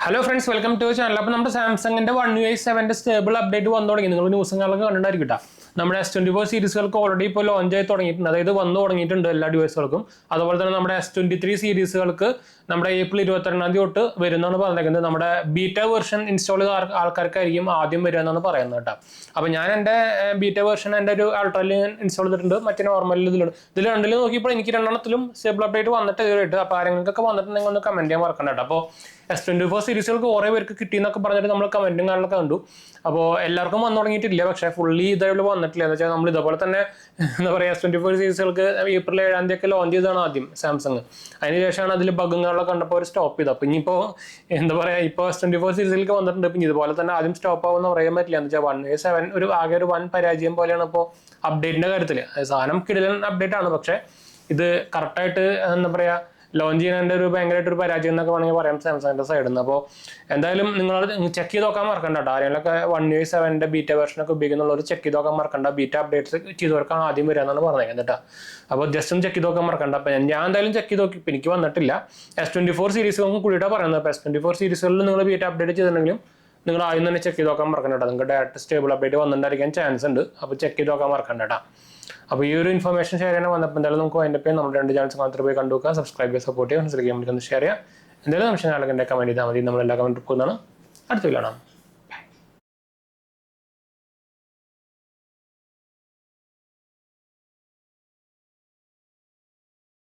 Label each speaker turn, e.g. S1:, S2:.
S1: Hello friends, welcome to channel. അപ്പോൾ നമ്മുടെ സാംസങ്ങിന്റെ 1UI7 സ്റ്റേബിൾ അപ്ഡേറ്റ് വന്നു തുടങ്ങി. നിങ്ങൾ ന്യൂസുകളൊക്കെ കണ്ടിട്ടുണ്ടായിരിക്കും. നമ്മുടെ S24 സീരീസുകൾക്ക് ഓൾറെഡി ഇപ്പോൾ ലോഞ്ച് ആയി തുടങ്ങിയിട്ടുണ്ട്, അതായത് വന്നു തുടങ്ങിയിട്ടുണ്ട് എല്ലാ ഡിവൈസുകൾക്കും. അതുപോലെ തന്നെ നമ്മുടെ S23 സീരീസുകൾക്ക് നമ്മുടെ ഏപ്രിൽ 22 തൊട്ട് വരുന്നതാണ് പറഞ്ഞിരിക്കുന്നത്. നമ്മുടെ ബീറ്റ വെർഷൻ ഇൻസ്റ്റാൾ ചെയ്ത ആൾക്കാർക്കായിരിക്കും ആദ്യം വരിക എന്നാണ് പറയുന്നത് കേട്ടോ. അപ്പോൾ ഞാൻ എൻ്റെ ബീറ്റ വെർഷൻ എൻ്റെ ഒരു അൾട്രയിൽ ഇൻസ്റ്റാൾ ചെയ്തിട്ടുണ്ട്, മറ്റേ നോർമലിൽ ഇതിൽ രണ്ടിൽ നോക്കിയപ്പോൾ എനിക്ക് രണ്ടെണ്ണത്തിലും സ്റ്റേബിൾ അപ്ഡേറ്റ് വന്നിട്ട് ഇതുവരെയായിട്ട്. അപ്പോൾ ആരെങ്കിലൊക്കെ വന്നിട്ടുണ്ടെങ്കിൽ ഒന്ന് കമൻറ്റ് ചെയ്യാൻ മറക്കണ്ട കേട്ടോ. അപ്പോൾ S24 സീരീസുകൾക്ക് കുറേ പേർക്ക് കിട്ടിയെന്നൊക്കെ പറഞ്ഞിട്ട് നമ്മൾ കമൻറ്റും കാര്യങ്ങളൊക്കെ കണ്ടു. അപ്പോൾ എല്ലാവർക്കും വന്നു തുടങ്ങിയിട്ടില്ല, പക്ഷേ ഫുള്ളി ഇതേപോലെ വന്നിട്ടില്ല. എന്ന് വെച്ചാൽ നമ്മൾ ഇതേപോലെ തന്നെ എന്താ പറയുക, S24 സീരീസുകൾക്ക് ഏപ്രിൽ 7 ലോഞ്ച് ചെയ്തതാണ് ആദ്യം സാംസങ്. അതിനുശേഷമാണ് അതിൽ ബഗ്ഗുകളൊക്കെ കണ്ടപ്പോൾ ഒരു സ്റ്റോപ്പ് ചെയ്തത്. അപ്പോൾ ഇനിയിപ്പോൾ എന്താ പറയുക, ഇപ്പോൾ S24 സീരീസിലേക്ക് വന്നിട്ടുണ്ട്. പിന്നെ ഇതുപോലെ തന്നെ ആദ്യം സ്റ്റോപ്പ് ആവുമെന്ന് പറയാൻ പറ്റില്ല. എന്ന് വെച്ചാൽ 1UI7 ആകെ ഒരു വൻ പരാജയം പോലെയാണ് ഇപ്പോൾ അപ്ഡേറ്റിൻ്റെ കാര്യത്തിൽ. സാധനം കിടിലൻ അപ്ഡേറ്റ് ആണ്, പക്ഷേ ഇത് കറക്റ്റായിട്ട് എന്താ പറയുക ലോഞ്ച് ചെയ്യുന്നതിൻ്റെ ഒരു ഭയങ്കരമായിട്ടൊരു പരാജയം എന്നൊക്കെ വേണമെങ്കിൽ പറയാം സാംസങ്ങിൻ്റെ സൈഡിൽ നിന്ന്. അപ്പോൾ എന്തായാലും നിങ്ങൾ ചെക്ക് ചെയ്ത് നോക്കാൻ മറക്കണ്ട കേട്ടോ. ആരെങ്കിലൊക്കെ 1UI7 ബീറ്റ വെർഷനൊക്കെ ഉപയോഗിക്കുന്നുള്ളവർ ചെക്ക് ചെയ്ത് നോക്കാൻ മറക്കണ്ട. ബീറ്റ അപ്ഡേറ്റ്സ് ചെയ്തവർക്കാണ് ആദ്യം വരിക എന്നാണ് പറഞ്ഞത് കേട്ടോ. അപ്പോൾ ജസ്റ്റ് ഒന്ന് ചെക്ക് ചെയ്ത് നോക്കാൻ മറക്കണ്ട. അപ്പോൾ ഞാൻ എന്തായാലും ചെക്ക് ചെയ്ത് നോക്കി, ഇപ്പോൾ എനിക്ക് വന്നിട്ടില്ല. S24 സീരീസുകൾക്കും കൂടിയിട്ടാണ് പറയുന്നത്. അപ്പോൾ S24 സീരീസുകളിൽ നിങ്ങൾ ബീറ്റ അപ്ഡേറ്റ് ചെയ്തിട്ടുണ്ടെങ്കിലും നിങ്ങൾ ആദ്യം തന്നെ ചെക്ക് ചെയ്ത് നോക്കാൻ മറക്കണ്ട കേട്ടോ. നിങ്ങൾക്ക് ഡയറക്റ്റ് സ്റ്റേബിൾ അപ്ഡേറ്റ് വന്നിട്ടുണ്ടായിരിക്കാൻ ചാൻസ് ഉണ്ട്. അപ്പോൾ ചെക്ക് ചെയ്ത് നോക്കാൻ മറക്കണ്ട കേട്ടോ. അപ്പോൾ ഈ ഒരു ഇൻഫർമേഷൻ ഷെയർ ചെയ്യാൻ വന്നപ്പോൾ എന്തായാലും നമുക്ക് അതിൻ്റെ പേര് നമ്മുടെ 2 ചാനൽസ് മാത്രമേ പോയി കണ്ടുവെക്കുക, സബ്സ്ക്രൈബ് ചെയ്യുക, സപ്പോർട്ട് ചെയ്യുക, മനസ്സിലാക്കി നമുക്ക് ഷെയർ ചെയ്യാം. എന്തായാലും നമ്മുടെ ചാനലൊക്കെ കമൻറ്റ് ചെയ്താൽ മതി. നമ്മളെല്ലാ കമൻറ്റ് കൊടുക്കുന്നതാണ്. അടുത്ത കാണാം.